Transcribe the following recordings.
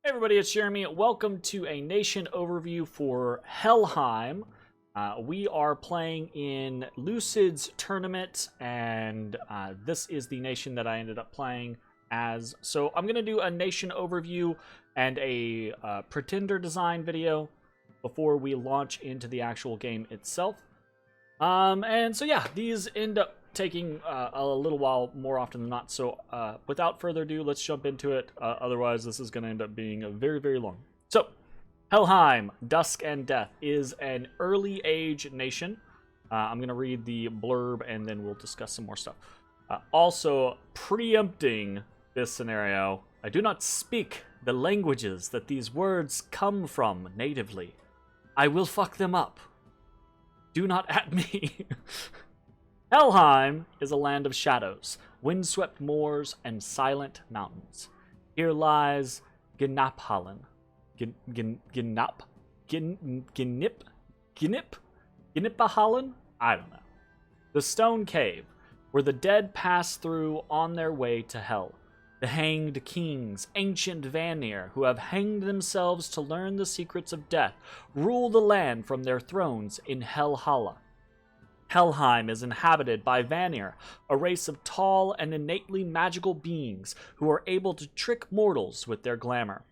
Hey everybody, it's Jeremy. Welcome to a nation overview for Helheim. We are playing in Lucid's tournament, and this is the nation that I ended up playing as. So I'm going to do a nation overview and a pretender design video before we launch into the actual game itself. And so yeah, these end up taking a little while more often than not, so without further ado, let's jump into it. Otherwise this is going to end up being a very long. So Helheim, Dusk and Death is an early age nation. I'm going to read the blurb and then we'll discuss some more stuff. Also preempting this scenario, I do not speak the languages that these words come from natively. I will fuck them up. Do not at me. Helheim is a land of shadows, windswept moors, and silent mountains. Here lies Gnaphallen. Gnippahallen? I don't know. The stone cave, where the dead pass through on their way to hell. The hanged kings, ancient Vanir, who have hanged themselves to learn the secrets of death, rule the land from their thrones in Helhalla. Helheim is inhabited by Vanir, a race of tall and innately magical beings who are able to trick mortals with their glamour.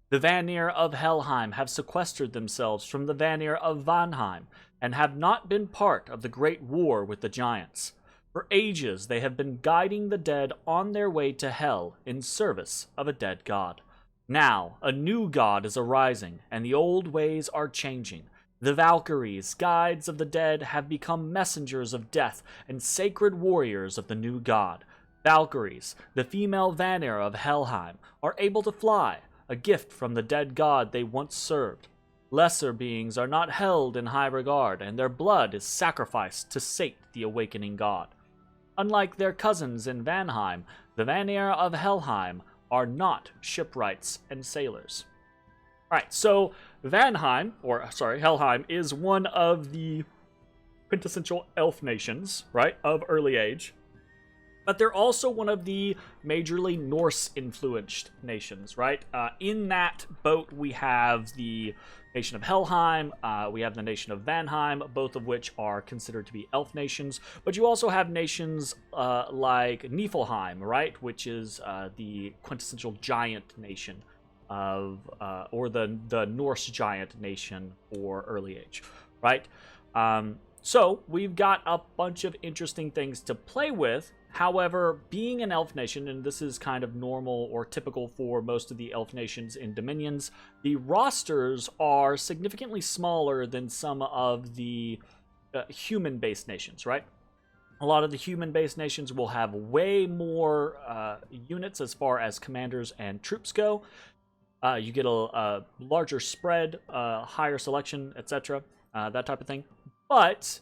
The Vanir of Helheim have sequestered themselves from the Vanir of Vanheim and have not been part of the great war with the giants. For ages they have been guiding the dead on their way to hell in service of a dead god. Now, a new god is arising, and the old ways are changing. The Valkyries, guides of the dead, have become messengers of death and sacred warriors of the new god. Valkyries, the female Vanir of Helheim, are able to fly, a gift from the dead god they once served. Lesser beings are not held in high regard, and their blood is sacrificed to sate the awakening god. Unlike their cousins in Vanheim, the Vanir of Helheim are not shipwrights and sailors. Alright, so Helheim is one of the quintessential elf nations, right, of early age. But they're also one of the majorly Norse-influenced nations, right? In that boat, we have the nation of Helheim, we have the nation of Vanheim, both of which are considered to be elf nations. But you also have nations like Niflheim, right, which is the quintessential giant nation of or the Norse giant nation for early age, right? So we've got a bunch of interesting things to play with. However, being an elf nation, and this is kind of normal or typical for most of the elf nations in Dominions, the rosters are significantly smaller than some of the human-based nations, right? A lot of the human-based nations will have way more units as far as commanders and troops go. You get a larger spread, higher selection, etc., that type of thing. But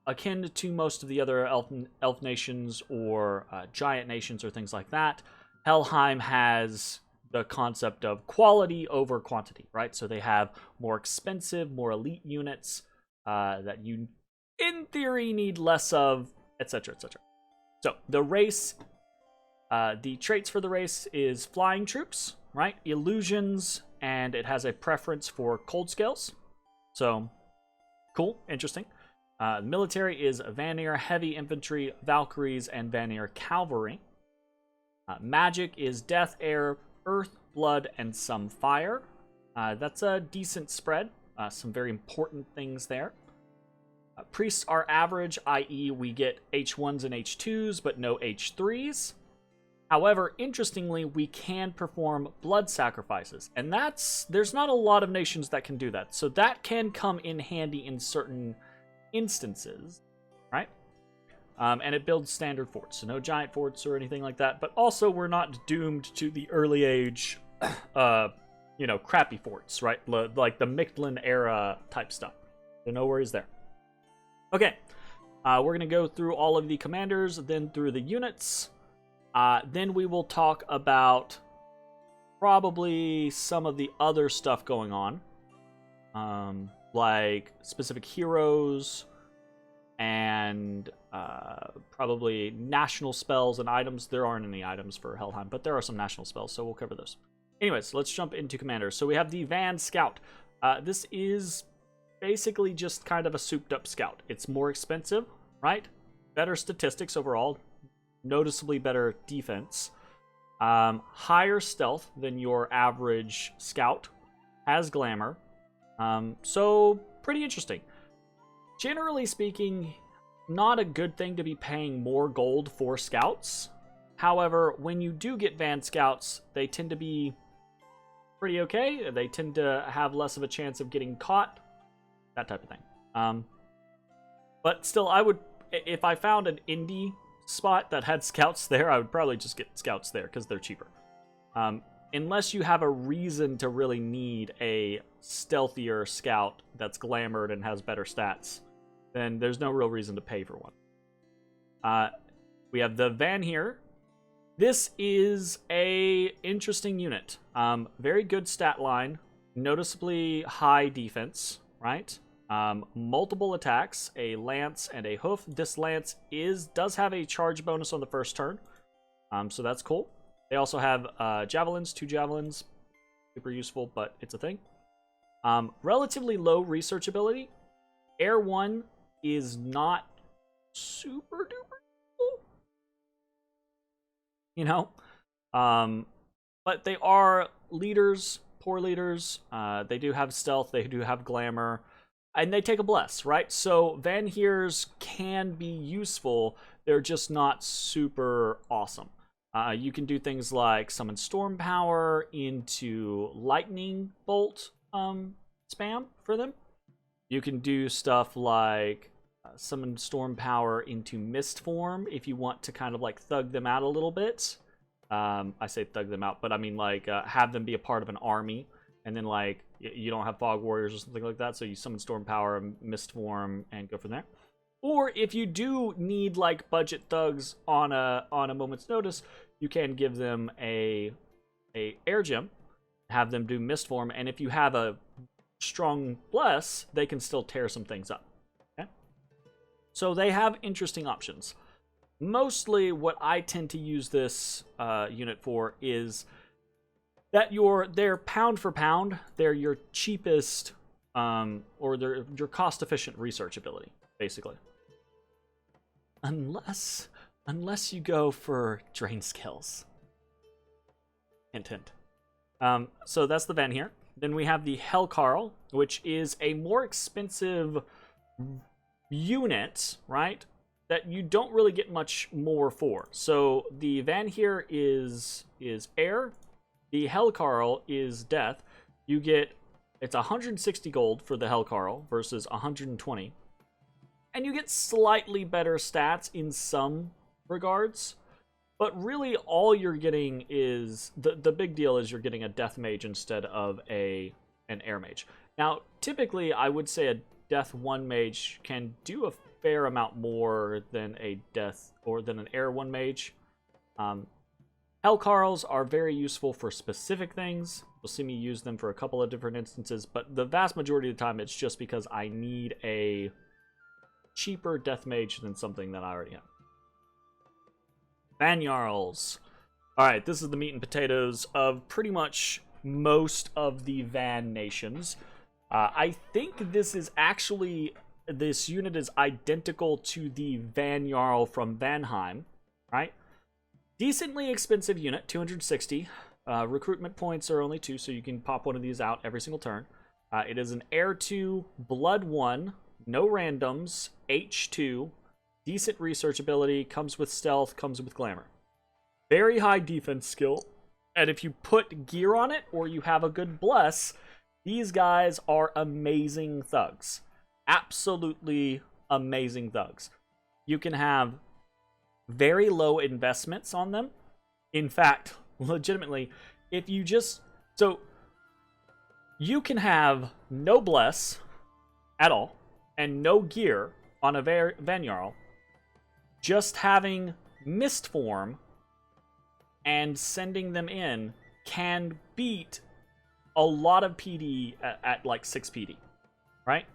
akin to most of the other elf nations or giant nations or things like that, Helheim has the concept of quality over quantity, right? So they have more expensive, more elite units that you, in theory, need less of, etc., etc. So the race, the traits for the race is flying troops, right? Illusions, and it has a preference for cold scales. So, cool, interesting. Military is Vanir heavy infantry, Valkyries, and Vanir cavalry. Magic is death, air, earth, blood, and some fire. That's a decent spread. Some very important things there. Priests are average, i.e. we get H1s and H2s, but no H3s. However, interestingly, we can perform blood sacrifices, and there's not a lot of nations that can do that. So that can come in handy in certain instances, right? And it builds standard forts, so no giant forts or anything like that. But also, we're not doomed to the early age, crappy forts, right? Like the Mictlan era type stuff. So no worries there. Okay, we're gonna go through all of the commanders, then through the units. Then we will talk about probably some of the other stuff going on, like specific heroes and probably national spells and items. There aren't any items for Helheim, but there are some national spells, so we'll cover those. Anyways, let's jump into commanders. So we have the Van Scout. This is basically just kind of a souped up scout. It's more expensive, right? Better statistics overall, noticeably better defense, higher stealth than your average scout, has glamour, so pretty interesting. Generally speaking, not a good thing to be paying more gold for scouts. However, when you do get Van Scouts, they tend to be pretty okay. They tend to have less of a chance of getting caught, that type of thing. But still, I would, if I found an indie spot that had scouts there, I would probably just get scouts there because they're cheaper. Unless you have a reason to really need a stealthier scout that's glamored and has better stats, then there's no real reason to pay for one. We have the Van here. This is a interesting unit. Very good stat line, noticeably high defense, right? Multiple attacks, a lance and a hoof. This lance does have a charge bonus on the first turn, so that's cool. They also have javelins, 2 javelins, super useful, but it's a thing. Relatively low research ability. Air 1 is not super duper cool, you know? But they are leaders, poor leaders. They do have stealth, they do have glamour, and they take a bless, right? So Van Heers can be useful, they're just not super awesome. You can do things like summon storm power into lightning bolt spam for them. You can do stuff like summon storm power into mist form if you want to kind of like thug them out a little bit. I say thug them out, but I mean like have them be a part of an army, and then like you don't have fog warriors or something like that, so you summon storm power, mist form, and go from there. Or if you do need like budget thugs on a moment's notice, you can give them a air gem, have them do mist form, and if you have a strong bless, they can still tear some things up. Okay? So they have interesting options. Mostly what I tend to use this unit for is that they're pound for pound, they're your cheapest or they're your cost-efficient research ability, basically. Unless you go for drain skills. Hint, hint. So that's the Van here. Then we have the Helcarl, which is a more expensive unit, right? That you don't really get much more for. So the Van here is air. The Helcarl is death. You get, it's 160 gold for the Helcarl versus 120. And you get slightly better stats in some regards. But really all you're getting is, the big deal is you're getting a death mage instead of an air mage. Now, typically I would say a death 1 mage can do a fair amount more than a death or than an air 1 mage. Helcarls are very useful for specific things. You'll see me use them for a couple of different instances, but the vast majority of the time it's just because I need a cheaper death mage than something that I already have. Van Yarls. Alright, this is the meat and potatoes of pretty much most of the Van nations. I think this unit is identical to the Van Yarl from Valheim, right? Decently expensive unit, 260. Recruitment points are only 2, so you can pop one of these out every single turn. It is an Air 2, Blood 1, no randoms, H2, decent research ability, comes with stealth, comes with glamour. Very high defense skill, and if you put gear on it or you have a good bless, these guys are amazing thugs. Absolutely amazing thugs. You can have very low investments on them. In fact, legitimately, if you just... So, you can have no bless at all, and no gear on a Van Yarl. Just having mist form and sending them in can beat a lot of PD at like 6 PD, right?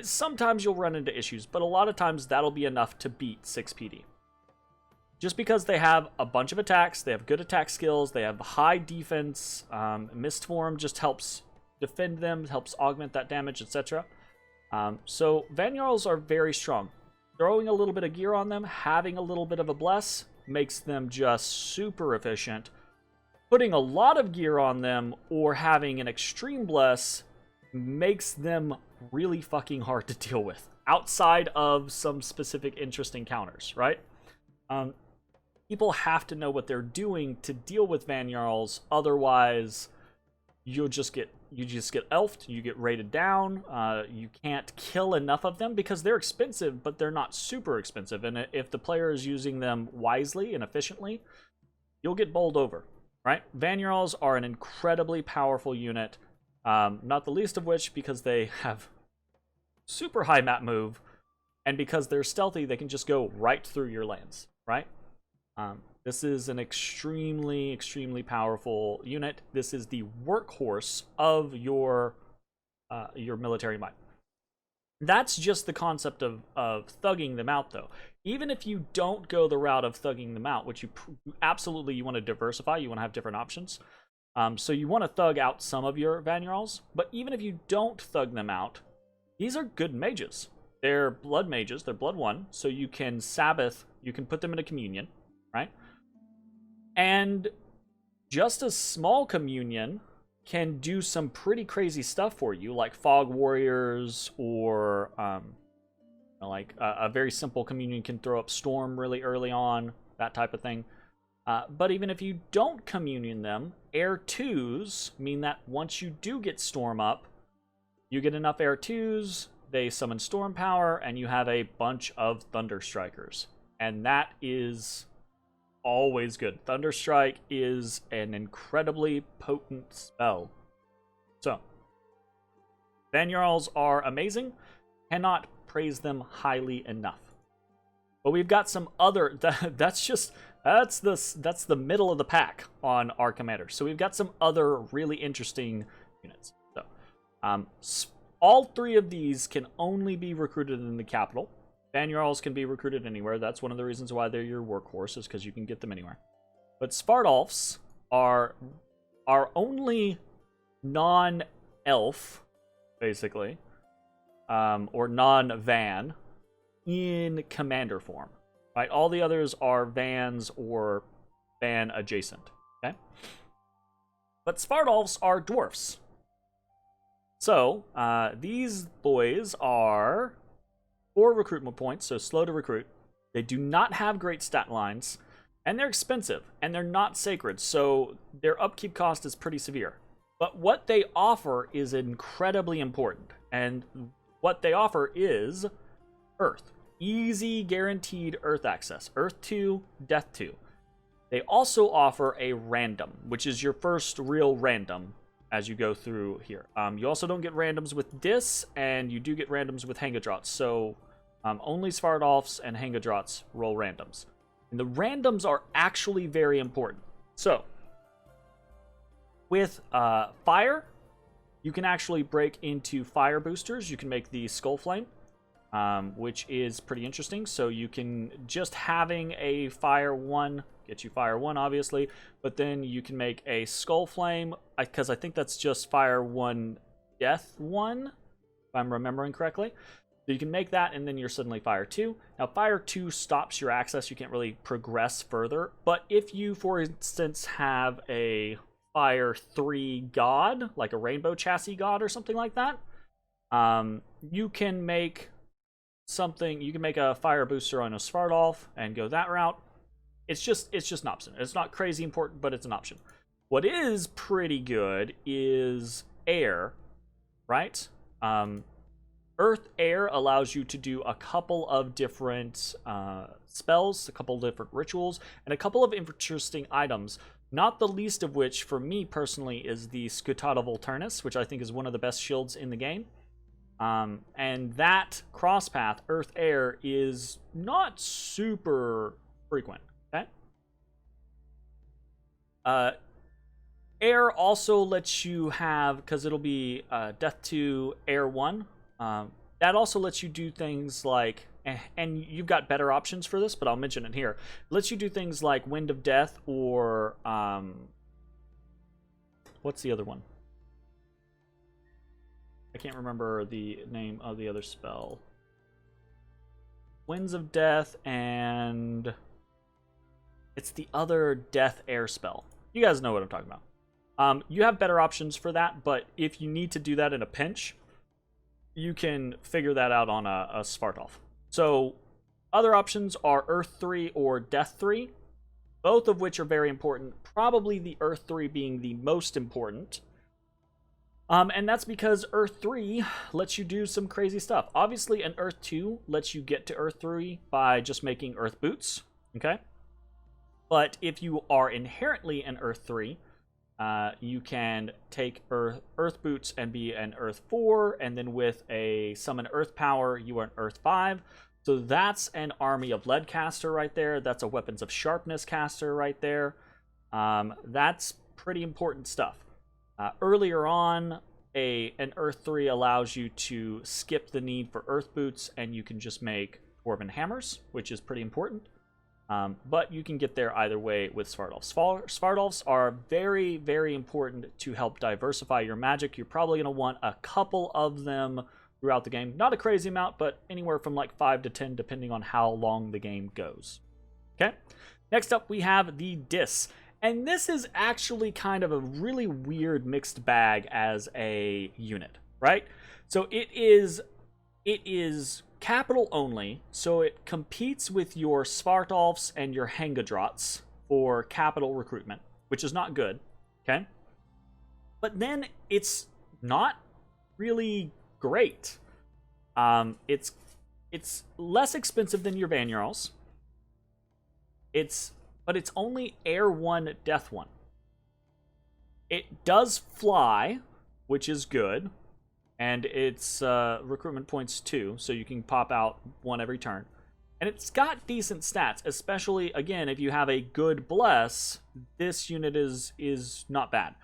Sometimes you'll run into issues, but a lot of times that'll be enough to beat 6 PD. just because they have a bunch of attacks, they have good attack skills, they have high defense, Mist Form just helps defend them, helps augment that damage, etc. So Van Yarls are very strong. Throwing a little bit of gear on them, having a little bit of a bless, makes them just super efficient. Putting a lot of gear on them or having an extreme bless makes them really fucking hard to deal with, outside of some specific interesting counters, right? People have to know what they're doing to deal with Van Yarls, otherwise you just get elfed, you get rated down, you can't kill enough of them because they're expensive, but they're not super expensive, and if the player is using them wisely and efficiently, you'll get bowled over, right? Van Yarls are an incredibly powerful unit, not the least of which because they have super high map move, and because they're stealthy, they can just go right through your lands, right? This is an extremely, extremely powerful unit. This is the workhorse of your military might. That's just the concept of thugging them out, though. Even if you don't go the route of thugging them out, which you absolutely you want to diversify, you want to have different options. So you want to thug out some of your Van Yarls, but even if you don't thug them out, these are good mages. They're blood mages, they're blood 1, so you can Sabbath, you can put them in a communion, right? And just a small communion can do some pretty crazy stuff for you, like Fog Warriors, or like a very simple communion can throw up Storm really early on, that type of thing. But even if you don't communion them, Air 2s mean that once you do get Storm up, you get enough Air 2s, they summon Storm power, and you have a bunch of Thunder Strikers. And that is always good. Thunderstrike is an incredibly potent spell. So, Van Yarls are amazing. Cannot praise them highly enough. But we've got some other. That's the middle of the pack on our commander. So we've got some other really interesting units. So, all 3 of these can only be recruited in the capital. Van Yarls can be recruited anywhere. That's one of the reasons why they're your workhorses, because you can get them anywhere. But Svartalfs are only non-elf, basically, or non-van in commander form. Right? All the others are Vans or Van adjacent. Okay? But Svartalfs are dwarfs. So, these boys are 4 recruitment points, so slow to recruit. They do not have great stat lines, and they're expensive, and they're not sacred, so their upkeep cost is pretty severe. But what they offer is incredibly important, and what they offer is Earth. Easy, guaranteed Earth access. Earth 2, Death 2. They also offer a random, which is your first real random as you go through here. You also don't get randoms with Dis, and you do get randoms with Hanga Droughts, so only Svartalfs and Hanga Droughts roll randoms. And the randoms are actually very important. So, with fire, you can actually break into fire boosters. You can make the Skull Flame, which is pretty interesting. So you can, just having a fire 1 get you fire 1, obviously, but then you can make a Skull Flame, because I think that's just fire 1, death 1, if I'm remembering correctly. So you can make that, and then you're suddenly fire 2. Now, fire 2 stops your access. You can't really progress further, but if you, for instance, have a fire 3 god, like a Rainbow Chassis god or something like that, you can make something, you can make a fire booster on a Svartalf and go that route. It's just an option. It's not crazy important, but it's an option. What is pretty good is air, right? Earth Air allows you to do a couple of different spells, a couple of different rituals, and a couple of interesting items, not the least of which, for me personally, is the Scutata Volturnus, which I think is one of the best shields in the game. And that crosspath, Earth Air, is not super frequent. Okay? Air also lets you have, because it'll be Death 2, Air 1. That also lets you do things like and you've got better options for this, but I'll mention it here. It lets you do things like Wind of Death or what's the other one? I can't remember the name of the other spell. Winds of Death, and it's the other Death Air spell. You guys know what I'm talking about. You have better options for that, but if you need to do that in a pinch, you can figure that out on a Svartalf. So other options are Earth 3 or Death 3, both of which are very important, probably the Earth 3 being the most important. And that's because Earth 3 lets you do some crazy stuff. Obviously, an Earth 2 lets you get to Earth 3 by just making Earth boots, okay? But if you are inherently an Earth 3, you can take Earth boots and be an Earth 4, and then with a summon Earth power, you are an Earth 5. So that's an Army of Lead caster right there. That's a Weapons of Sharpness caster right there. That's pretty important stuff. Earlier on, an Earth 3 allows you to skip the need for Earth boots, and you can just make Dwarven hammers, which is pretty important. But you can get there either way with Svartalfs. Svartalfs are very, very important to help diversify your magic. You're probably going to want a couple of them throughout the game. Not a crazy amount, but anywhere from like 5 to 10, depending on how long the game goes. Okay? Next up, we have the Dis. And this is actually kind of a really weird mixed bag as a unit, right? So it is capital only, so it competes with your Svartalfs and your Hanga Draughts for capital recruitment, which is not good, okay? But then it's not really great. It's less expensive than your Van Yarls. But it's only Air 1, Death 1. It does fly, which is good. And it's recruitment points 2, so you can pop out 1 every turn. And it's got decent stats, especially, again, if you have a good Bless, this unit is not bad.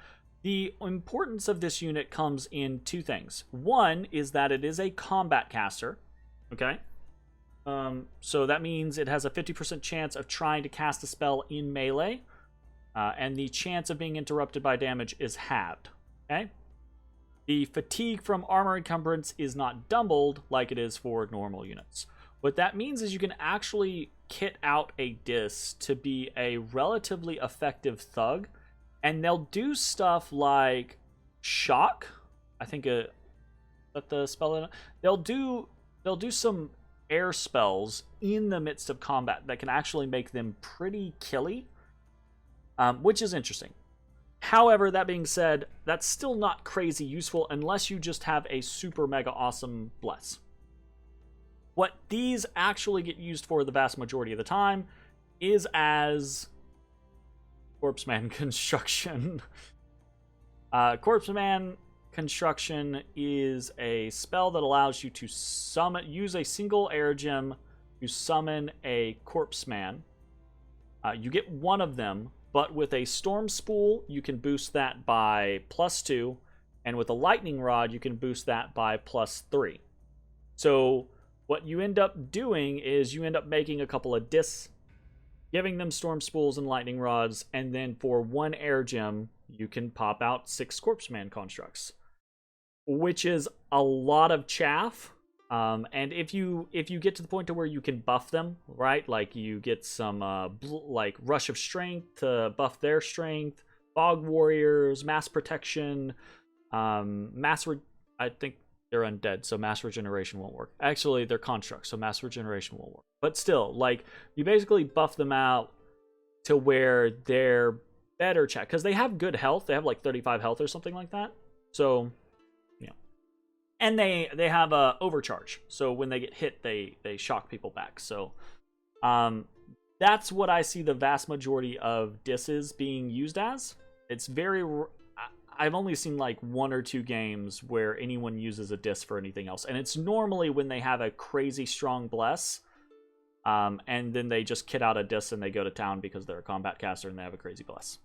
The importance of this unit comes in 2 things. One is that it is a combat caster, okay? So that means it has a 50% chance of trying to cast a spell in melee, and the chance of being interrupted by damage is halved, okay? The fatigue from armor encumbrance is not doubled like it is for normal units. What that means is you can actually kit out a Dis to be a relatively effective thug, and they'll do stuff like shock. I think that the spell they'll do some air spells in the midst of combat that can actually make them pretty killy, which is interesting. However, that being said, that's still not crazy useful unless you just have a super mega awesome Bless. What these actually get used for the vast majority of the time is as Corpseman Construction. Corpseman Construction is a spell that allows you to use a single air gem to summon a Corpseman. You get 1 of them, but with a Storm Spool, you can boost that by +2, and with a Lightning Rod, you can boost that by +3. So what you end up doing is you end up making a couple of Dis, giving them Storm Spools and Lightning Rods, and then for 1 air gem, you can pop out 6 Corpseman constructs, which is a lot of chaff. And if you get to the point to where you can buff them, right? Like you get some like Rush of Strength to buff their strength, Fog Warriors, Mass Protection, I think they're undead, so Mass Regeneration won't work. Actually, they're constructs, so Mass Regeneration won't work. But still, like you basically buff them out to where they're better chat, because they have good health. They have like 35 health or something like that. So and they have a overcharge, so when they get hit, they shock people back. So that's what I see the vast majority of Disses being used as. It's very I've only seen like 1 or 2 games where anyone uses a Dis for anything else, and it's normally when they have a crazy strong Bless, and then they just kit out a Dis and they go to town because they're a combat caster and they have a crazy Bless.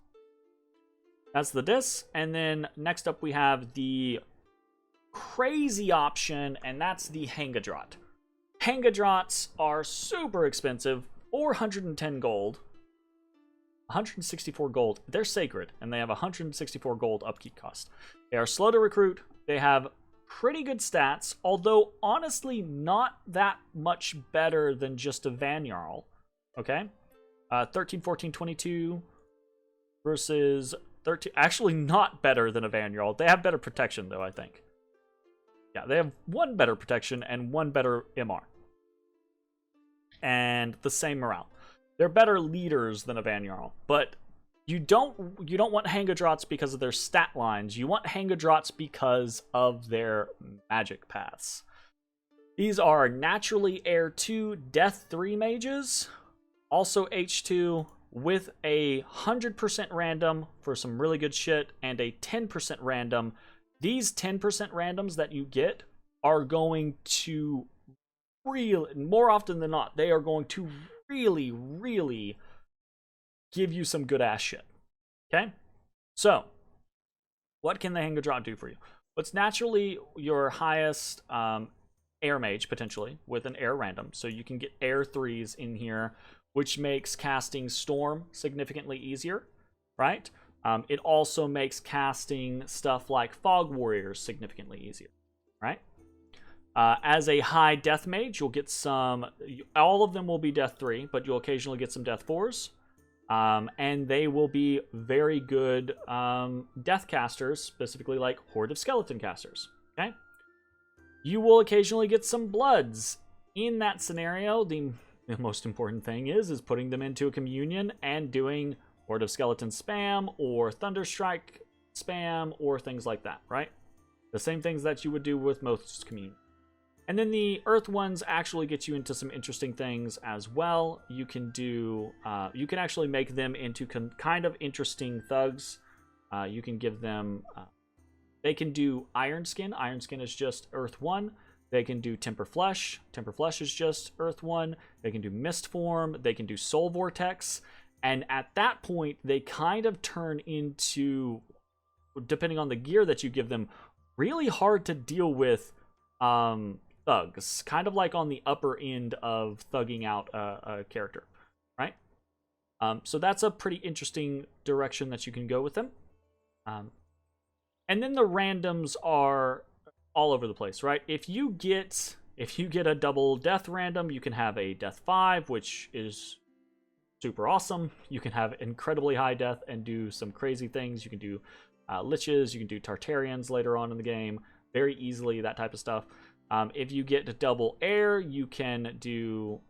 That's the Dis. And then next up we have the crazy option, and that's the Hanga Drought. Hanga Draughts are super expensive, 410 gold, 164 gold. They're sacred, and they have 164 gold upkeep cost. They are slow to recruit. They have pretty good stats, although honestly not that much better than just a Van Yarl. Okay? 13, 14, 22 versus 13. Actually, not better than a Van Yarl. They have better protection, though, I think. Yeah, they have one better protection and one better MR. And the same morale. They're better leaders than a Van Yarl, but you don't want Hanga Draughts because of their stat lines. You want Hanga Draughts because of their magic paths. These are naturally Air 2, Death 3 mages, also H2, with a 100% random for some really good shit, and a 10% random. These 10% randoms that you get are going to really, more often than not, they are going to really, really give you some good ass shit. Okay? So, what can the Hanga Draught do for you? What's naturally your highest air mage, potentially, with an air random. So you can get air 3s in here, which makes casting Storm significantly easier, right? It also makes casting stuff like Fog Warriors significantly easier, right? As a high death mage, you'll get some, all of them will be death 3, but you'll occasionally get some death 4s. And they will be very good death casters, specifically like Horde of Skeleton casters, okay? You will occasionally get some bloods. In that scenario, the most important thing is putting them into a communion and doing Horde of Skeleton spam or Thunderstrike spam or things like that, right? The same things that you would do with most communion. And then the Earth ones actually get you into some interesting things as well. You can do, you can actually make them into kind of interesting thugs. You can give them, they can do Iron Skin. Iron Skin is just Earth 1. They can do Temper Flesh. Temper Flesh is just Earth 1. They can do Mist Form. They can do Soul Vortex. And at that point, they kind of turn into, depending on the gear that you give them, really hard to deal with thugs. Kind of like on the upper end of thugging out a character, right? So that's a pretty interesting direction that you can go with them. And then the randoms are all over the place, right? If you get a double death random, you can have a death 5, which is super awesome. You can have incredibly high death and do some crazy things. You can do liches, you can do Tartarians later on in the game very easily, that type of stuff. If you get double air, you can do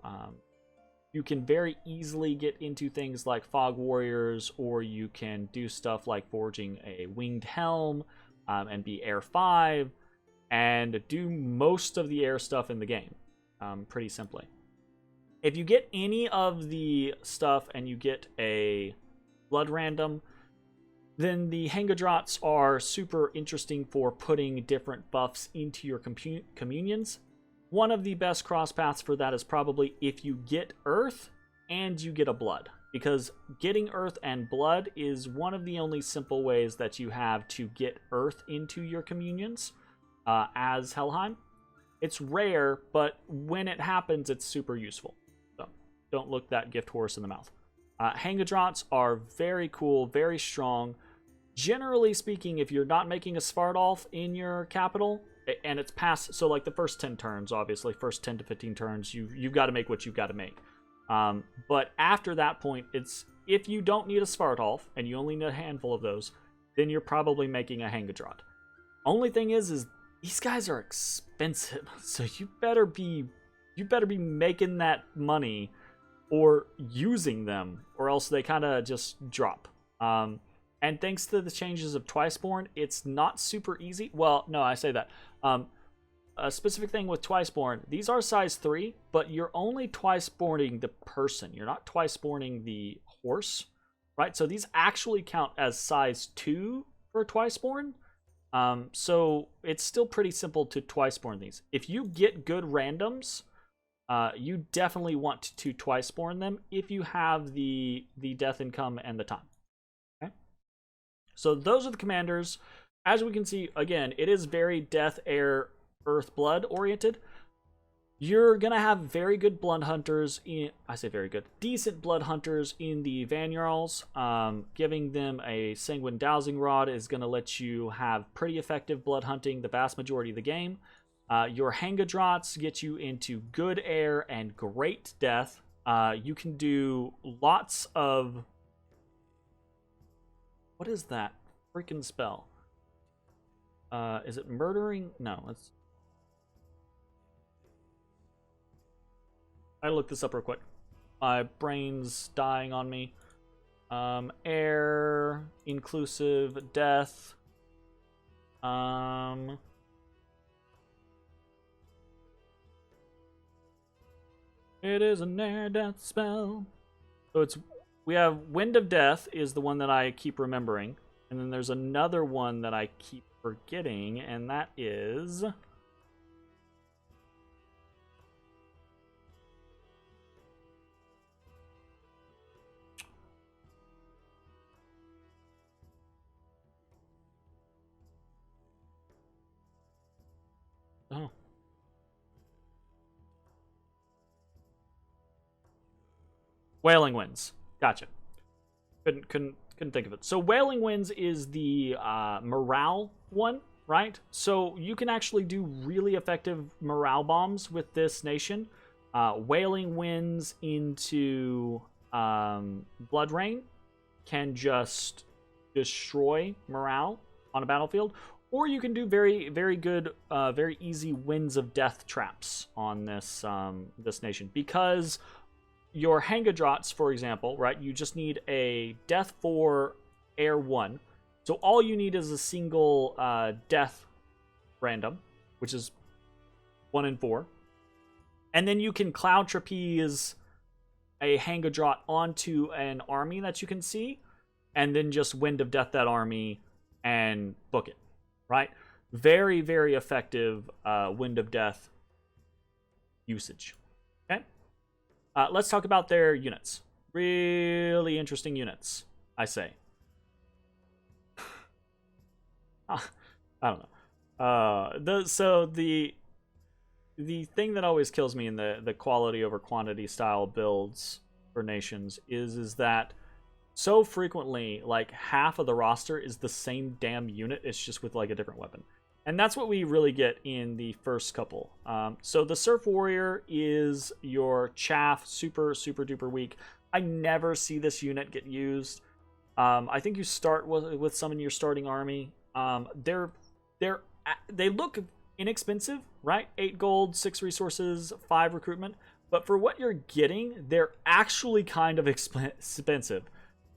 you can very easily get into things like Fog Warriors, or you can do stuff like forging a winged helm and be air 5 and do most of the air stuff in the game pretty simply. If you get any of the stuff and you get a blood random, then the Hanga Draughts are super interesting for putting different buffs into your communions. One of the best cross paths for that is probably if you get Earth and you get a blood, because getting Earth and blood is one of the only simple ways that you have to get Earth into your communions as Helheim. It's rare, but when it happens, it's super useful. So don't look that gift horse in the mouth. Hanga Draughts are very cool, very strong. Generally speaking, if you're not making a Svartalf in your capital, and it's past, so like the first 10 turns, obviously, first 10 to 15 turns, you've got to make what you've got to make. But after that point, it's, if you don't need a Svartalf, and you only need a handful of those, then you're probably making a Hanga Draught. Only thing is these guys are expensive, so you better be making that money or using them, or else they kind of just drop. And thanks to the changes of Twiceborn, it's not super easy. Well, no, I say that. A specific thing with Twiceborn, these are size 3, but you're only Twiceborning the person. You're not Twiceborning the horse, right? So these actually count as size 2 for Twiceborn. So it's still pretty simple to Twiceborn these. If you get good randoms, you definitely want to Twiceborn them if you have the death income and the time. So those are the commanders. As we can see, again, it is very death, air, earth, blood oriented. You're going to have very good blood hunters in, I say very good, decent blood hunters in the Van Yarls. Giving them a Sanguine Dowsing Rod is going to let you have pretty effective blood hunting the vast majority of the game. Your Hanga Draughts get you into good air and great death. You can do lots of... What is that freaking spell? Is it murdering? No, it's... I look this up real quick. My brain's dying on me. Air, inclusive, death. It is an air death spell. So we have Wind of Death is the one that I keep remembering. And then there's another one that I keep forgetting, and that is... Oh. Wailing Winds. Gotcha. Couldn't think of it. So Wailing Winds is the morale one, right? So you can actually do really effective morale bombs with this nation. Wailing Winds into Blood Rain can just destroy morale on a battlefield. Or you can do very, very good, very easy Winds of Death traps on this this nation. Because your Hanga Draughts, for example, right, you just need a Death 4, Air 1. So all you need is a single Death random, which is 1 in 4. And then you can Cloud Trapeze a Hanga Draught onto an army that you can see, and then just Wind of Death that army and book it. Right? Very, very effective Wind of Death usage. Okay? Let's talk about their units. Really interesting units, I say. I don't know. So the thing that always kills me in the quality over quantity style builds for nations is that so frequently, like, half of the roster is the same damn unit. It's just with, like, a different weapon. And that's what we really get in the first couple. So the Serf Warrior is your chaff, super, super duper weak. I never see this unit get used. I think you start with some in your starting army. They look inexpensive, right? 8 gold, 6 resources, 5 recruitment. But for what you're getting, they're actually kind of expensive.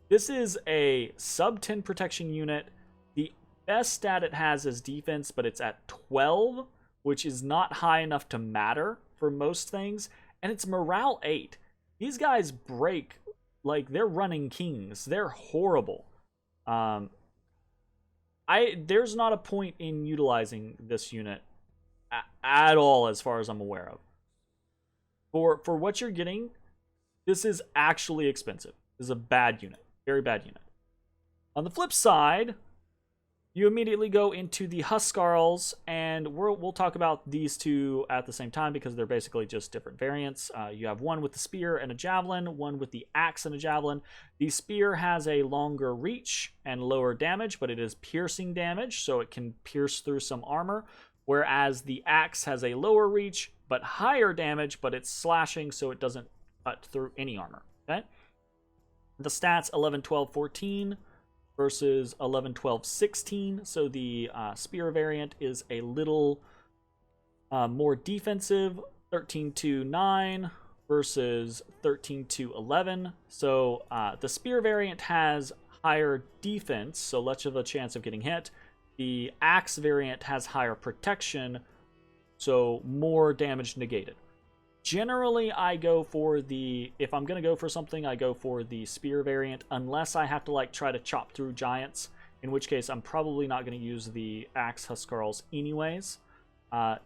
This is a sub 10 protection unit. The best stat it has is defense, but it's at 12, which is not high enough to matter for most things. And it's morale 8. These guys break like they're running kings. They're horrible. There's not a point in utilizing this unit at all, as far as I'm aware of. For what you're getting, this is actually expensive. This is a bad unit. Very bad unit. On the flip side, you immediately go into the Huskarls, and we'll talk about these two at the same time because they're basically just different variants. You have one with the spear and a javelin, one with the axe and a javelin. The spear has a longer reach and lower damage, but it is piercing damage, so it can pierce through some armor, whereas the axe has a lower reach but higher damage, but it's slashing, so it doesn't cut through any armor. Okay? The stats 11, 12, 14 versus 11, 12, 16. So the spear variant is a little more defensive. 13 to 9 versus 13 to 11. So the spear variant has higher defense, so less of a chance of getting hit. The axe variant has higher protection, so more damage negated. Generally, I go for if I'm going to go for something, I go for the spear variant, unless I have to, like, try to chop through giants, in which case I'm probably not going to use the axe Huskarls anyways.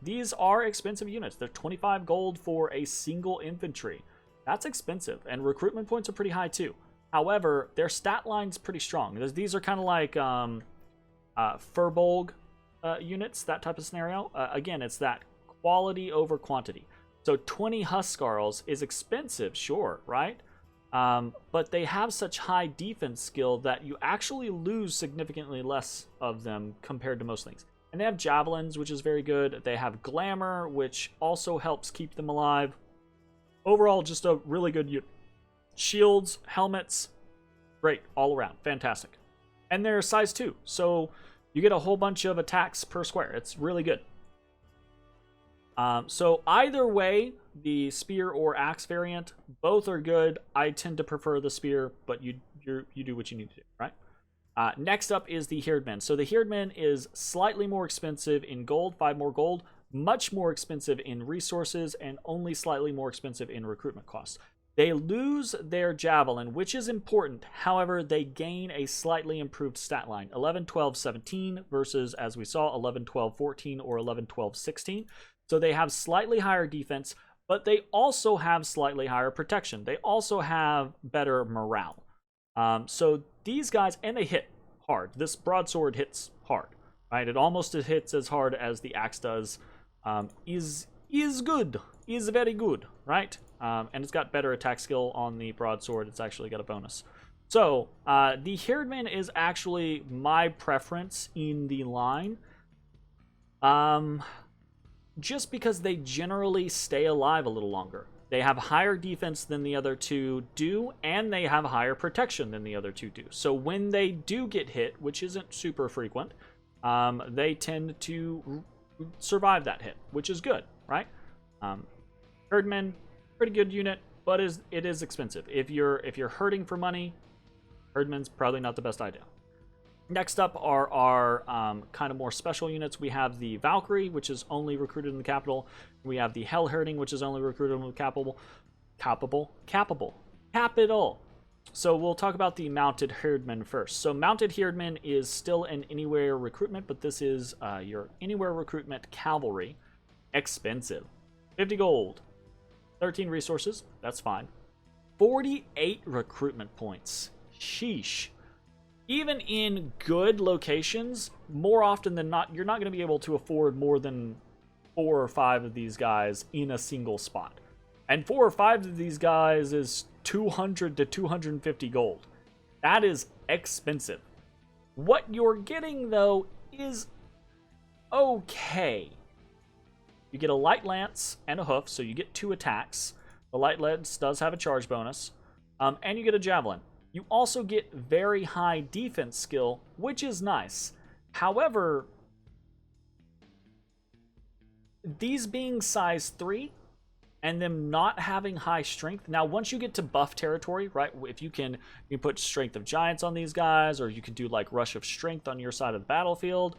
These are expensive units. They're 25 gold for a single infantry. That's expensive, and recruitment points are pretty high too. However, their stat line's pretty strong. These are kind of like Furbolg units, that type of scenario. Again, it's that quality over quantity. So 20 Huskarls is expensive, sure, right? But they have such high defense skill that you actually lose significantly less of them compared to most things. And they have javelins, which is very good. They have glamour, which also helps keep them alive. Overall, just a really good unit. Shields, helmets, great, all around, fantastic. And they're size 2, so you get a whole bunch of attacks per square. It's really good. So either way, the spear or axe variant, both are good. I tend to prefer the spear, but you do what you need to do, right? Next up is the Hirdmen. So the Hirdmen is slightly more expensive in gold, 5 more gold, much more expensive in resources, and only slightly more expensive in recruitment costs. They lose their javelin, which is important. However, they gain a slightly improved stat line. 11, 12, 17 versus, as we saw, 11, 12, 14 or 11, 12, 16. So they have slightly higher defense, but they also have slightly higher protection. They also have better morale. So these guys, and they hit hard. This broadsword hits hard, right? It almost hits as hard as the axe does. Is good, is very good, right? And it's got better attack skill on the broadsword. It's actually got a bonus. So the Hirdmen is actually my preference in the line. Just because they generally stay alive a little longer. They have higher defense than the other two do, and they have higher protection than the other two do. So when they do get hit, which isn't super frequent, they tend to survive that hit, which is good, right? Hirdmen, pretty good unit, but it is expensive. If you're hurting for money, Hirdmen's probably not the best idea. Next up are our kind of more special units. We have the Valkyrie, which is only recruited in the capital. We have the Helhirding, which is only recruited in the capital. So we'll talk about the mounted Hirdmen first. So mounted Hirdmen is still an anywhere recruitment, but this is your anywhere recruitment cavalry. Expensive. 50 gold. 13 resources. That's fine. 48 recruitment points. Sheesh. Even in good locations, more often than not, you're not going to be able to afford more than 4 or 5 of these guys in a single spot. And 4 or 5 of these guys is 200 to 250 gold. That is expensive. What you're getting, though, is okay. You get a light lance and a hoof, so you get 2 attacks. The light lance does have a charge bonus. And you get a javelin. You also get very high defense skill, which is nice. However, these being size 3 and them not having high strength. Now, once you get to buff territory, right, if you can put Strength of Giants on these guys, or you can do like Rush of Strength on your side of the battlefield,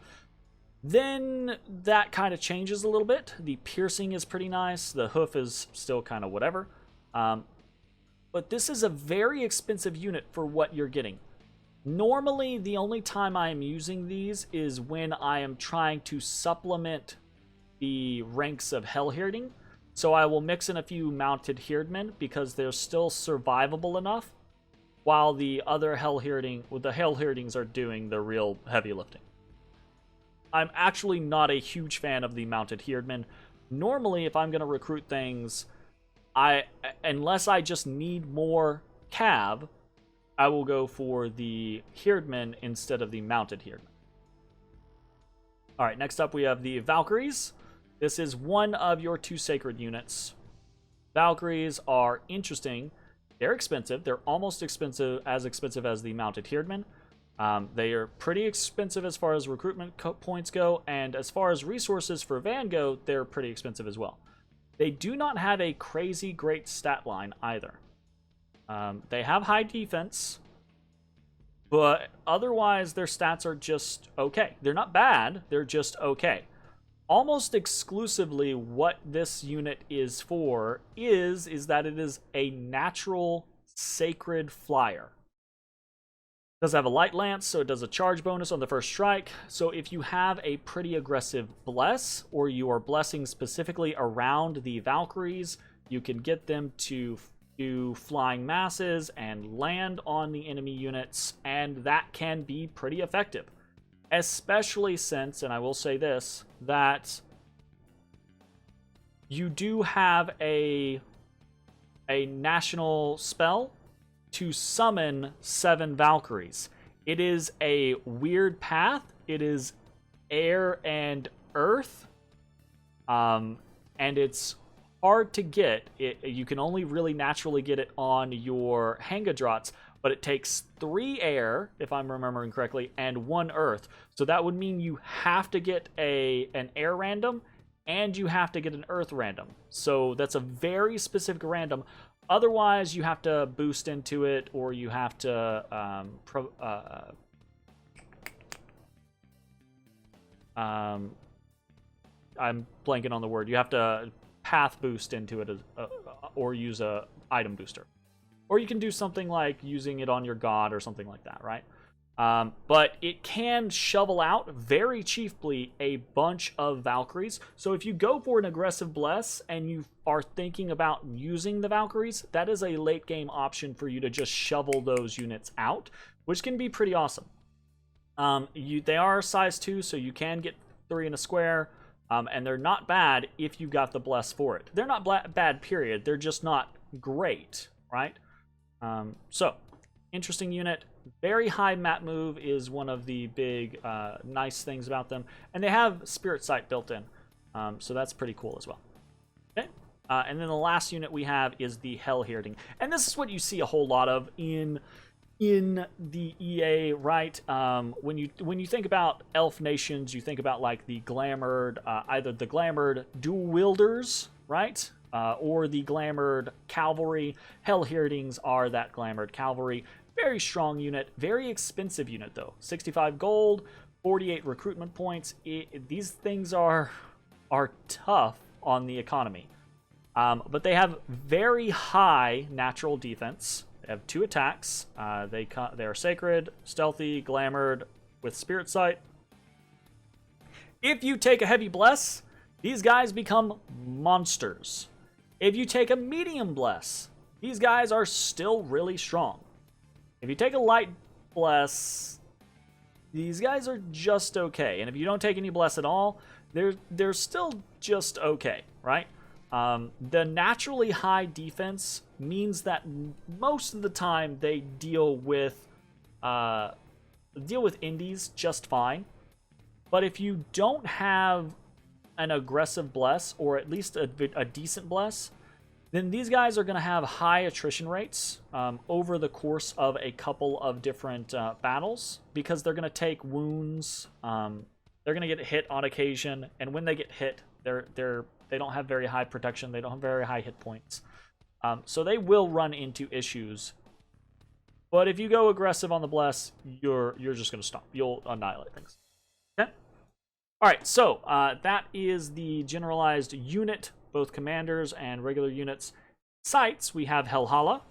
then that kind of changes a little bit. The piercing is pretty nice. The hoof is still kind of whatever. But this is a very expensive unit for what you're getting. Normally, the only time I am using these is when I am trying to supplement the ranks of Helhirding. So I will mix in a few mounted Hirdmen because they're still survivable enough, while the other Helhirdings are doing the real heavy lifting. I'm actually not a huge fan of the mounted Hirdmen. Normally, if I'm going to recruit things, unless I just need more cav, I will go for the Hirdmen instead of the mounted Hirdmen. Alright, next up we have the Valkyries. This is one of your 2 sacred units. Valkyries are interesting. They're expensive. They're almost as expensive as the mounted Hirdmen. They are pretty expensive as far as recruitment points go, and as far as resources for Van go, they're pretty expensive as well. They do not have a crazy great stat line either. They have high defense, but otherwise their stats are just okay. They're not bad, they're just okay. Almost exclusively what this unit is for is that it is a natural sacred flyer. It does have a light lance, so it does a charge bonus on the first strike. So if you have a pretty aggressive bless, or you are blessing specifically around the Valkyries, you can get them to do flying masses and land on the enemy units, and that can be pretty effective. Especially since, and I will say this, that you do have a national spell to summon 7 Valkyries. It is a weird path. It is air and earth, and it's hard to get. You can only really naturally get it on your Hanga Draughts, but it takes 3 air, if I'm remembering correctly, and 1 earth. So that would mean you have to get an air random, and you have to get an earth random. So that's a very specific random. Otherwise, you have to boost into it, or you have to I'm blanking on the word. You have to path boost into it, or use a item booster. Or you can do something like using it on your god or something like that, right? But it can shovel out very cheaply a bunch of Valkyries. So if you go for an aggressive bless and you are thinking about using the Valkyries, that is a late game option for you to just shovel those units out, which can be pretty awesome. They are size 2, so you can get 3 in a square, and they're not bad if you've got the bless for it. They're not bad, period. They're just not great, right? So, interesting unit. Very high map move is one of the big nice things about them. And they have Spirit Sight built in, so that's pretty cool as well. Okay, and then the last unit we have is the Helhirding. And this is what you see a whole lot of in the EA, right? When you think about elf nations, you think about like the glamored, either the glamored dual wielders, right? Or the glamored cavalry. Helhirdings are that glamored cavalry. Very strong unit, very expensive unit though. 65 gold, 48 recruitment points. These things are tough on the economy. But they have very high natural defense. They have 2 attacks. They are sacred, stealthy, glamored, with Spirit Sight. If you take a heavy bless, these guys become monsters. If you take a medium bless, these guys are still really strong. If you take a light bless, these guys are just okay. And if you don't take any bless at all, they're still just okay, right? The naturally high defense means that most of the time they deal with indies just fine. But if you don't have an aggressive bless, or at least a decent bless, then these guys are going to have high attrition rates over the course of a couple of different battles, because they're going to take wounds. They're going to get hit on occasion, and when they get hit, they don't have very high protection. They don't have very high hit points, so they will run into issues. But if you go aggressive on the bless, you're just going to stop. You'll annihilate things. Okay. All right. So that is the generalized unit. Both commanders and regular units. Sites, we have Helhala.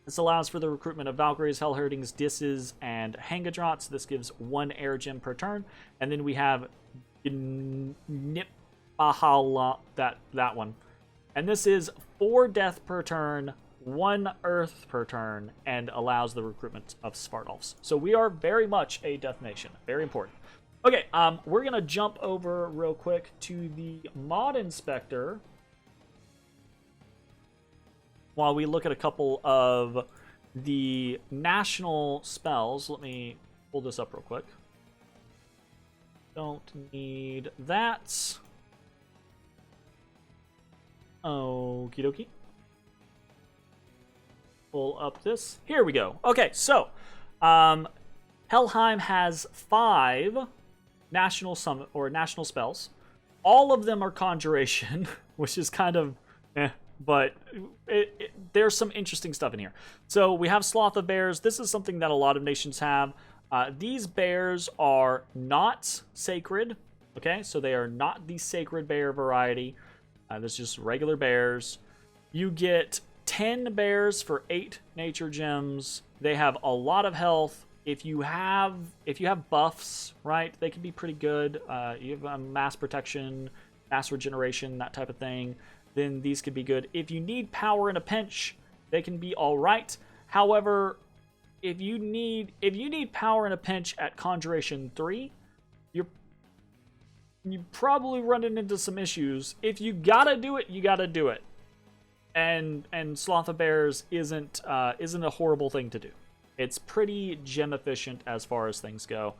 This allows for the recruitment of Valkyries, Helhirdings, Disses, and Hanga Draughts. This gives 1 air gem per turn. And then we have Nippahala, that one. And this is 4 death per turn, 1 earth per turn, and allows the recruitment of Svartalfs. So we are very much a death nation. Very important. Okay, we're going to jump over real quick to the mod inspector while we look at a couple of the national spells. Let me pull this up real quick. Don't need that. Okie dokie. Pull up this. Here we go. Okay, so Helheim has 5 national summon or national spells. All of them are conjuration, which is kind of but there's some interesting stuff in here. So we have Sloth of Bears. This is something that a lot of nations have. These bears are not sacred, okay? So they are not the sacred bear variety. This is just regular bears. You get 10 bears for 8 nature gems. They have a lot of health. If you have buffs, right, they can be pretty good. You have mass protection, mass regeneration, that type of thing, then these could be good. If you need power in a pinch, they can be all right. However, if you need power in a pinch at Conjuration 3, you probably running into some issues. If you gotta do it, you gotta do it. And Sloth of Bears isn't a horrible thing to do. It's pretty gem efficient as far as things go.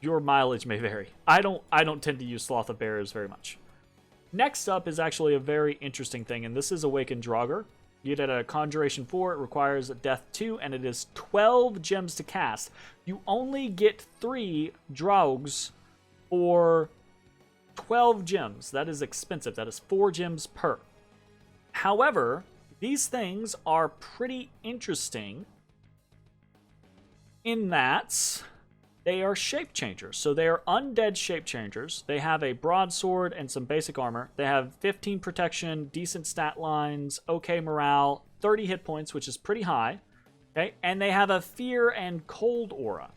Your mileage may vary. I don't tend to use Sloth of Bears very much. Next up is actually a very interesting thing, and this is Awakened Draugr. You get it at a Conjuration 4, it requires a Death 2, and it is 12 gems to cast. You only get 3 Draugs for 12 gems. That is expensive. That is 4 gems per. However, these things are pretty interesting in that they are shape changers. So they are undead shape changers. They have a broadsword and some basic armor. They have 15 protection, decent stat lines, okay morale, 30 hit points, which is pretty high. Okay, and they have a fear and cold aura.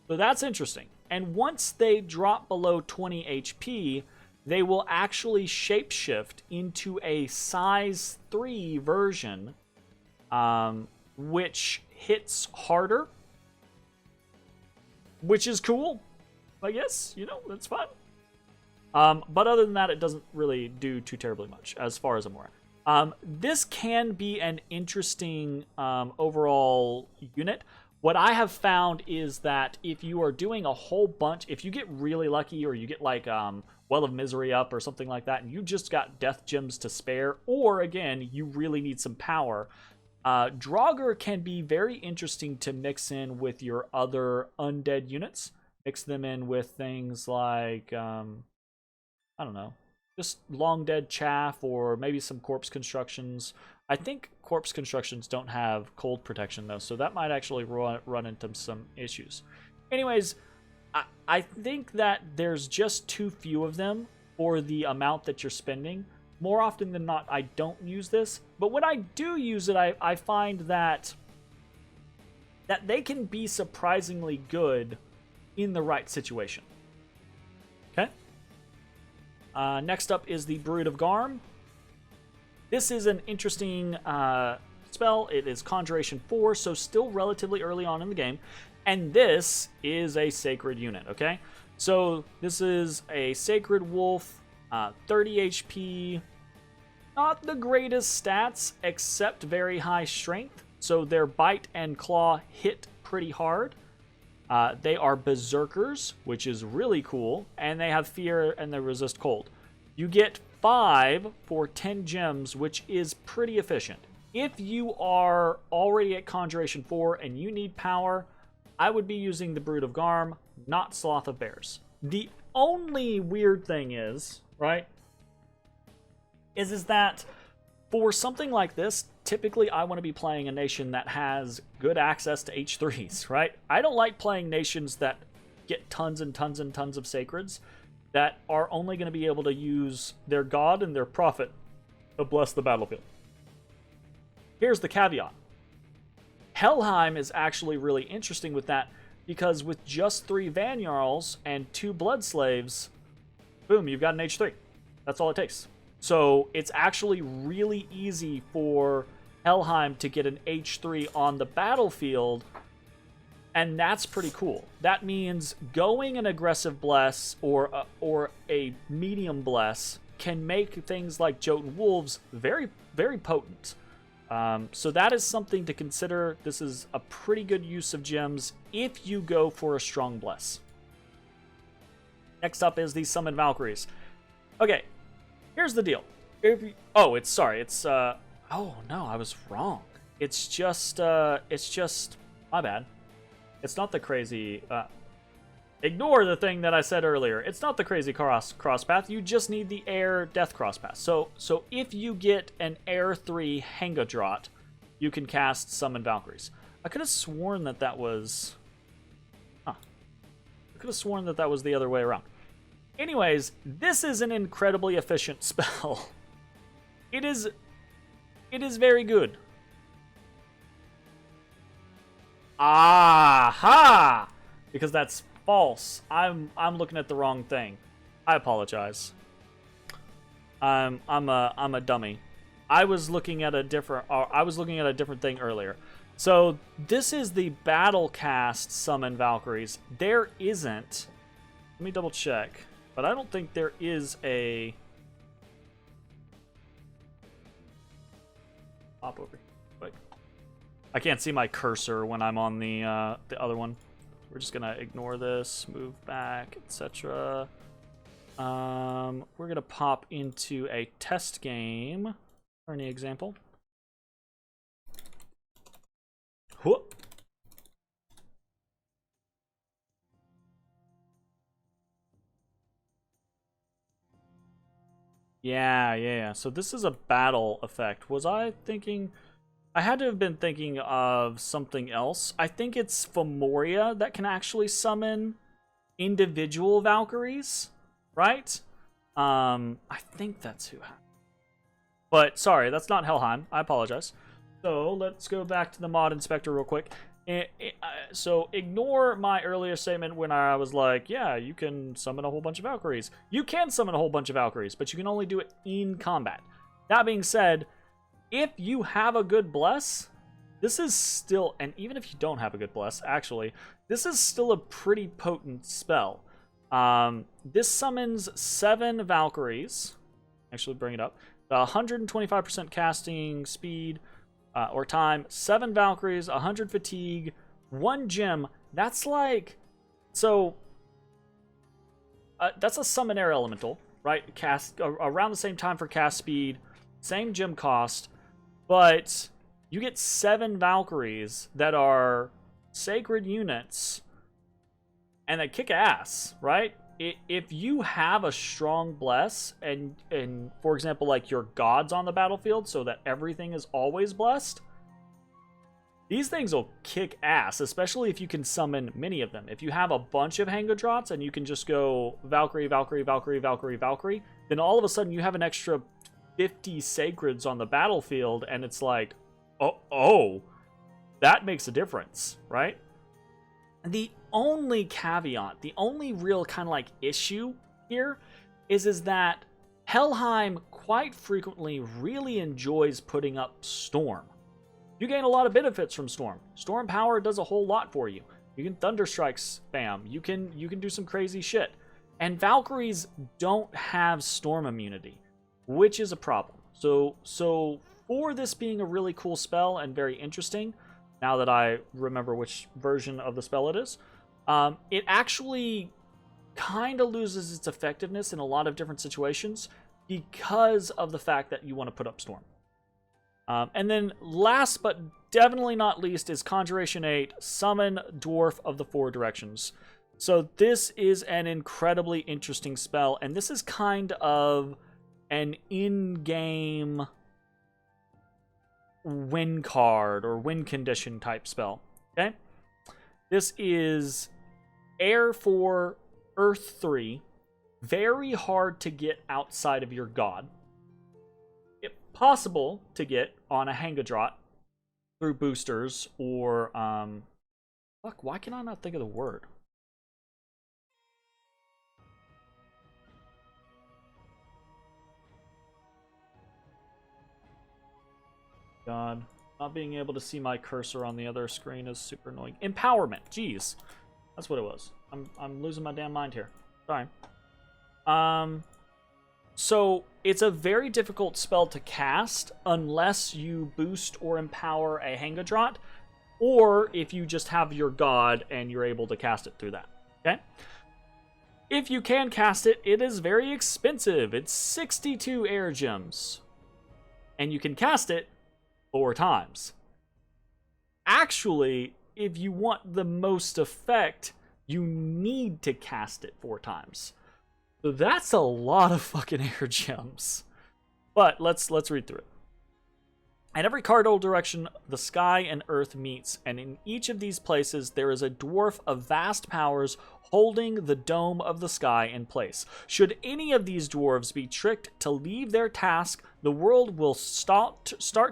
So that's interesting. And once they drop below 20 HP, they will actually shapeshift into a size 3 version, which hits harder, which is cool. I guess, you know, that's fun. But other than that, it doesn't really do too terribly much, as far as I'm aware. This can be an interesting overall unit. What I have found is that if you are doing a whole bunch, if you get really lucky, or you get like Well of Misery up or something like that, and you just got death gems to spare, or again, you really need some power, Draugr can be very interesting to mix in with your other undead units. Mix them in with things like, I don't know, just long dead chaff, or maybe some corpse constructions. I think corpse constructions don't have cold protection though, so that might actually run into some issues. Anyways, I think that there's just too few of them for the amount that you're spending. More often than not, I don't use this, but when I do use it, I find that they can be surprisingly good in the right situation. Okay. Next up is the Brood of Garm. This is an interesting spell. It is Conjuration 4, so still relatively early on in the game. And this is a Sacred unit, okay? So this is a Sacred Wolf, 30 HP. Not the greatest stats, except very high strength. So their bite and claw hit pretty hard. They are berserkers, which is really cool. And they have fear and they resist cold. You get 5 for 10 gems, which is pretty efficient. If you are already at Conjuration 4 and you need power, I would be using the Brood of Garm, not Sloth of Bears. The only weird thing is, right, is that for something like this, typically I want to be playing a nation that has good access to H3s, right? I don't like playing nations that get tons and tons and tons of Sacreds that are only going to be able to use their god and their prophet to bless the battlefield. Here's the caveat. Helheim is actually really interesting with that, because with just 3 Van Yarls and 2 Blood Slaves, boom, you've got an H3. That's all it takes. So it's actually really easy for Helheim to get an H3 on the battlefield, and that's pretty cool. That means going an aggressive bless or a medium bless can make things like Jotun Wolves very, very potent. So that is something to consider. This is a pretty good use of gems if you go for a strong bless. Next up is the Summoned Valkyries. Okay, here's the deal. Oh no, I was wrong. It's just, my bad. It's not the crazy, ignore the thing that I said earlier. It's not the crazy cross path. You just need the air death cross path. So if you get an air 3 Hanga Drought, you can cast Summon Valkyries. I could have sworn that was, I could have sworn that was the other way around. Anyways, this is an incredibly efficient spell. It is very good. Aha! Because that's false. I'm looking at the wrong thing. I apologize. I'm a dummy. I was looking at a different thing earlier. So this is the battle cast summon Valkyries. There isn't. Let me double check. But I don't think there is a... Hop over here. Quick. I can't see my cursor when I'm on the other one. We're just gonna ignore this, move back, etc. We're gonna pop into a test game. For any example. Whoop. Yeah. So this is a battle effect. Was I thinking... I had to have been thinking of something else. I think it's Femoria that can actually summon individual Valkyries, right? I think that's who. But sorry, that's not Helheim. I apologize. So let's go back to the mod inspector real quick. So ignore my earlier statement when I was like, yeah, you can summon a whole bunch of Valkyries. You can summon a whole bunch of Valkyries, but you can only do it in combat. That being said, if you have a good bless, this is still, and even if you don't have a good bless, actually, this is still a pretty potent spell. This summons 7 Valkyries. Actually, bring it up. 125% casting speed or time, 7 Valkyries, 100 fatigue, 1 gem. That's like, so that's a summon air elemental, right? Cast around the same time for cast speed, same gem cost. But you get 7 Valkyries that are sacred units and they kick ass, right? If you have a strong bless and for example, like your gods on the battlefield so that everything is always blessed, these things will kick ass, especially if you can summon many of them. If you have a bunch of Hanga Draughts and you can just go Valkyrie, Valkyrie, Valkyrie, Valkyrie, Valkyrie, then all of a sudden you have an extra 50 sacreds on the battlefield, and it's like, oh, that makes a difference, right? The only caveat, the only real kind of like issue here is that Helheim quite frequently really enjoys putting up Storm. You gain a lot of benefits from Storm. Storm power does a whole lot for you. You can Thunderstrike spam. You can do some crazy shit. And Valkyries don't have Storm immunity, which is a problem. So for this being a really cool spell and very interesting, now that I remember which version of the spell it is, it actually kind of loses its effectiveness in a lot of different situations because of the fact that you want to put up Storm. And then last but definitely not least is Conjuration 8, Summon Dwarf of the Four Directions. So this is an incredibly interesting spell, and this is kind of an in-game win card or win condition type spell. Okay? This is Air 4, Earth 3. Very hard to get outside of your god. Possible to get on a Hanga Drought through boosters or fuck, why can I not think of the word? God, not being able to see my cursor on the other screen is super annoying. Empowerment, jeez, that's what it was. I'm losing my damn mind here. Sorry. So it's a very difficult spell to cast unless you boost or empower a Hanga Drought, or if you just have your god and you're able to cast it through that. Okay. If you can cast it, it is very expensive. It's 62 air gems, and you can cast it 4 times. Actually, if you want the most effect, you need to cast it 4 times. So that's a lot of fucking air gems. But let's read through it. At every cardinal direction, the sky and earth meets, and in each of these places there is a dwarf of vast powers holding the dome of the sky in place. Should any of these dwarves be tricked to leave their task, the world will start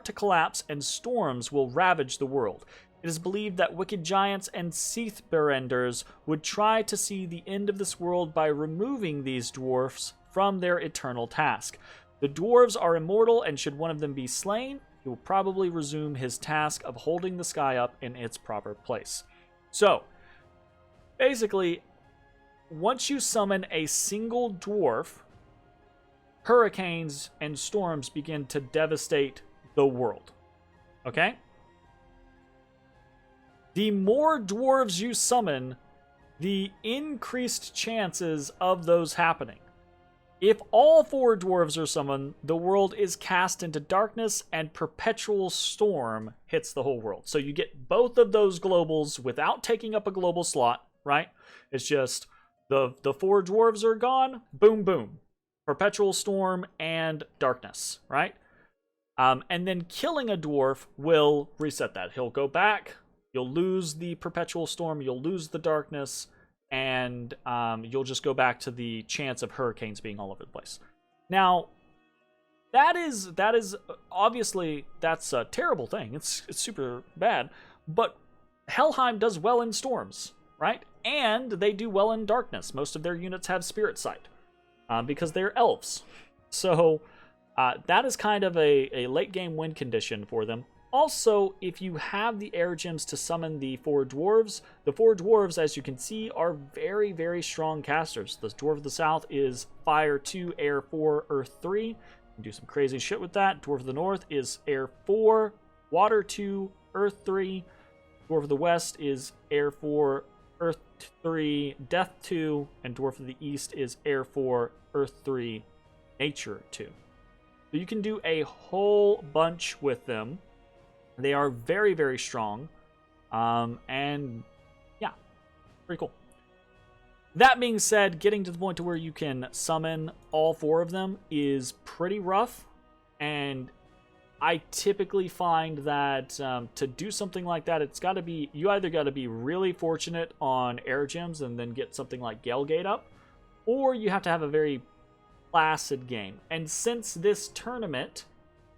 to collapse and storms will ravage the world. It is believed that wicked giants and Seathberenders would try to see the end of this world by removing these dwarfs from their eternal task. The dwarves are immortal, and should one of them be slain, he will probably resume his task of holding the sky up in its proper place. So, basically, once you summon a single dwarf, hurricanes and storms begin to devastate the world. Okay? The more dwarves you summon, the increased chances of those happening. If all 4 dwarves are summoned, the world is cast into darkness and perpetual storm hits the whole world. So you get both of those globals without taking up a global slot, right? It's just the 4 dwarves are gone, boom, boom. Perpetual storm and darkness, right? And then killing a dwarf will reset that. He'll go back, you'll lose the perpetual storm, you'll lose the darkness, and you'll just go back to the chance of hurricanes being all over the place. Now, that is obviously, that's a terrible thing. It's super bad. But Helheim does well in storms, right? And they do well in darkness. Most of their units have spirit sight because they're elves. So that is kind of a late game win condition for them. Also, if you have the air gems to summon the 4 dwarves, as you can see, are very, very strong casters. The Dwarf of the South is Fire 2, Air 4, Earth 3. You can do some crazy shit with that. Dwarf of the North is Air 4, Water 2, Earth 3. Dwarf of the West is Air 4, Earth 3, Death 2. And Dwarf of the East is Air 4, Earth 3, Nature 2. So you can do a whole bunch with them. They are very, very strong. And yeah, pretty cool. That being said, getting to the point to where you can summon all 4 of them is pretty rough. And I typically find that to do something like that, it's got to be, you either got to be really fortunate on air gems and then get something like Galegate up, or you have to have a very placid game. And since this tournament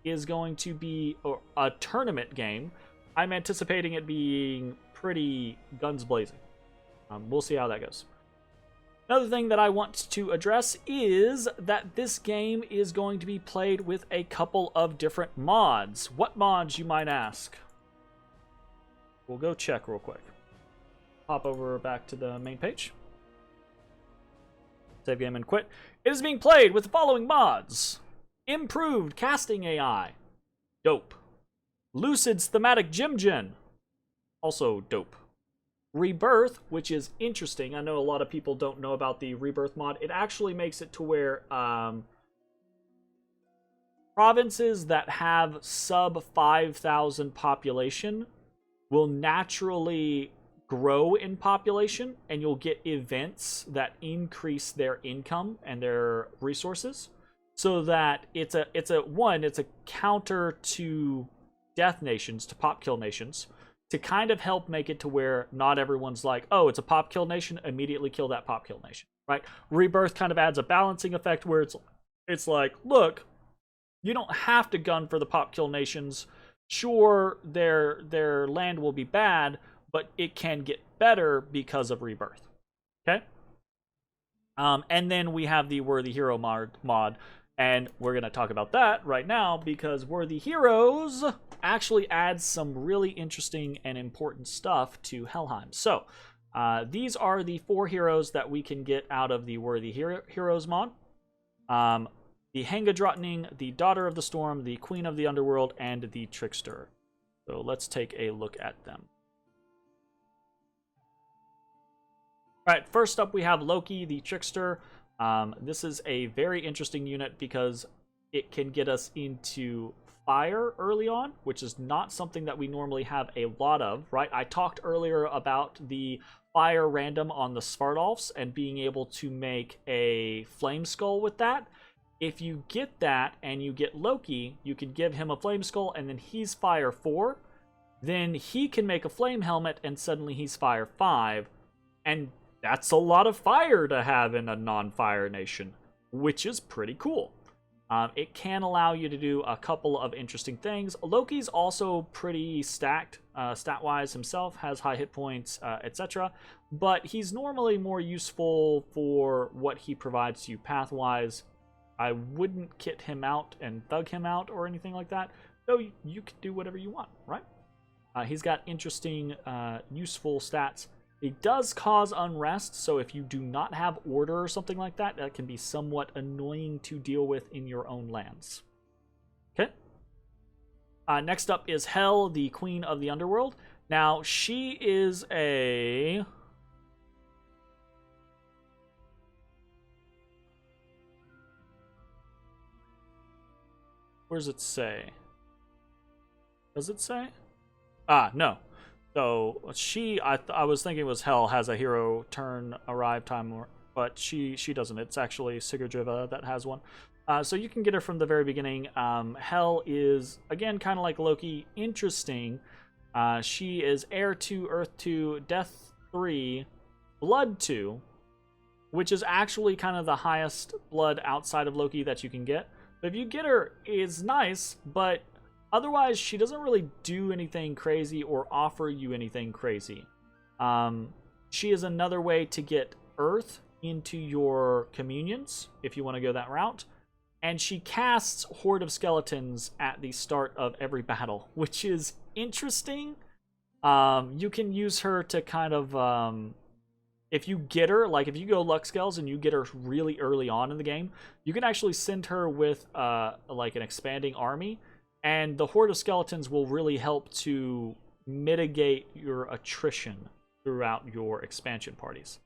is going to be a tournament game, I'm anticipating it being pretty guns blazing. We'll see how that goes. Another thing that I want to address is that this game is going to be played with a couple of different mods. What mods, you might ask? We'll go check real quick. Hop over back to the main page. Save game and quit. It is being played with the following mods. Improved casting AI. Dope. Lucid's Thematic Gemgen. Also dope. Rebirth, which is interesting. I know a lot of people don't know about the Rebirth mod. It actually makes it to where provinces that have sub 5,000 population will naturally grow in population, and you'll get events that increase their income and their resources. So that it's a counter to death nations, to pop kill nations, to kind of help make it to where not everyone's like, oh, it's a pop kill nation, immediately kill that pop kill nation, right? Rebirth kind of adds a balancing effect where it's like, look, you don't have to gun for the pop kill nations. Sure, their land will be bad, but it can get better because of Rebirth. Okay? And then we have the Worthy Hero mod. And we're going to talk about that right now because Worthy Heroes actually adds some really interesting and important stuff to Helheim. So, these are the 4 heroes that we can get out of the Worthy Heroes mod. The Hanga, the Daughter of the Storm, the Queen of the Underworld, and the Trickster. So let's take a look at them. Alright, first up we have Loki, the Trickster. This is a very interesting unit because it can get us into fire early on, which is not something that we normally have a lot of, right? I talked earlier about the fire random on the Svartalfs and being able to make a flame skull with that. If you get that and you get Loki, you can give him a flame skull and then he's fire 4. Then he can make a flame helmet and suddenly he's fire 5. And that's a lot of fire to have in a non-fire nation, which is pretty cool. It can allow you to do a couple of interesting things. Loki's also pretty stacked, stat-wise himself, has high hit points, etc. But he's normally more useful for what he provides to you path-wise. I wouldn't kit him out and thug him out or anything like that, So you can do whatever you want, right? He's got interesting, useful stats. It does cause unrest, so if you do not have order or something like that, that can be somewhat annoying to deal with in your own lands. Okay. Next up is Hel, the Queen of the Underworld. Now, she is a... Where does it say? Does it say? No. So she, I was thinking it was Hel, has a hero turn arrive time, but she doesn't. It's actually Sigurdriva that has one. So you can get her from the very beginning. Hel is, again, kind of like Loki, interesting. She is Air 2, Earth 2, Death 3, Blood 2, which is actually kind of the highest blood outside of Loki that you can get. But if you get her, it's nice, but otherwise, she doesn't really do anything crazy or offer you anything crazy. She is another way to get Earth into your communions, if you want to go that route. And she casts Horde of Skeletons at the start of every battle, which is interesting. You can use her to kind of... if you get her, like if you go Luxgels and you get her really early on in the game, you can actually send her with like an expanding army. And the Horde of Skeletons will really help to mitigate your attrition throughout your expansion parties.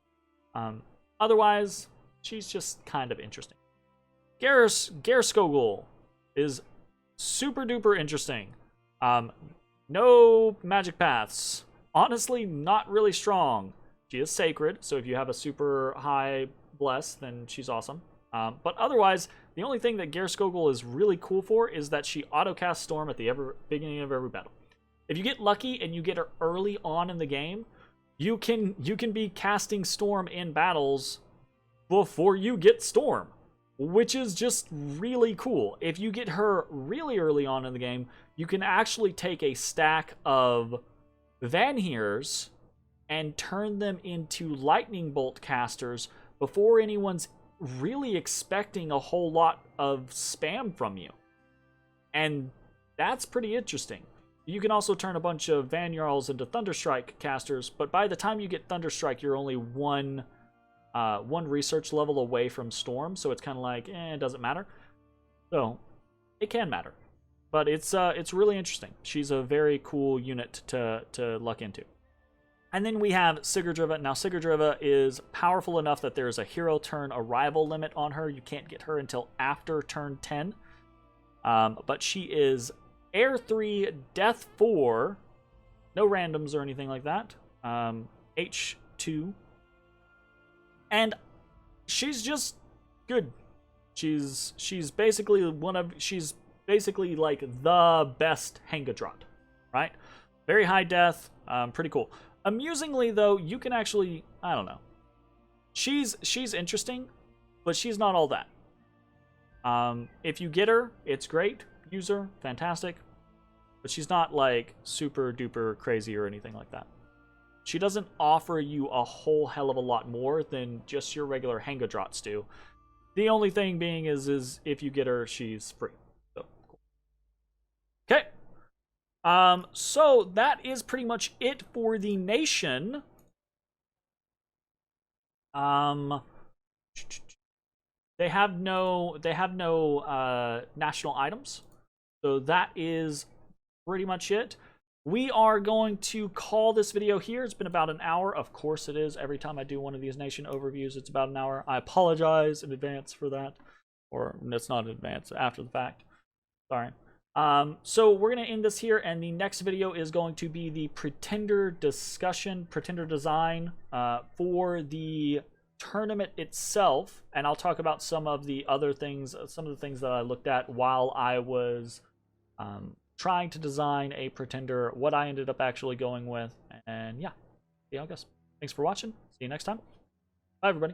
Otherwise, she's just kind of interesting. Gerskogul is super duper interesting. No magic paths. Honestly, not really strong. She is sacred, so if you have a super high bless, then she's awesome. But otherwise, the only thing that Gerskogul is really cool for is that she auto-casts Storm at the beginning of every battle. If you get lucky and you get her early on in the game, you can be casting Storm in battles before you get Storm, which is just really cool. If you get her really early on in the game, you can actually take a stack of Vanheers and turn them into lightning bolt casters before anyone's really expecting a whole lot of spam from you. And that's pretty interesting. You can also turn a bunch of Van Yarls into Thunderstrike casters, but by the time you get Thunderstrike, you're only one research level away from Storm, so it's kind of like, it doesn't matter. So, it can matter. But it's really interesting. She's a very cool unit to luck into. And then we have Sigurdriva. Now, Sigurdriva is powerful enough that there's a hero turn arrival limit on her. You can't get her until after turn 10. But she is Air 3, Death 4. No randoms or anything like that. H2. And she's just good. She's basically she's basically like the best Hanga Drought, right? Very high death, pretty cool. Amusingly, though, you can actually, I don't know. She's interesting, but she's not all that. If you get her, it's great. Use her, fantastic. But she's not, like, super duper crazy or anything like that. She doesn't offer you a whole hell of a lot more than just your regular Hanga Draughts do. The only thing being is if you get her, she's free. So, cool. Okay. So that is pretty much it for the nation. They have no national items. So that is pretty much it. We are going to call this video here. It's been about an hour. Of course it is. Every time I do one of these nation overviews, it's about an hour. I apologize in advance for that. Or it's not in advance, after the fact. Sorry. So we're going to end this here, and the next video is going to be the Pretender discussion, Pretender design for the tournament itself, and I'll talk about some of the other things, some of the things that I looked at while I was trying to design a Pretender, what I ended up actually going with, and yeah, see how it goes. Thanks for watching. See you next time. Bye, everybody.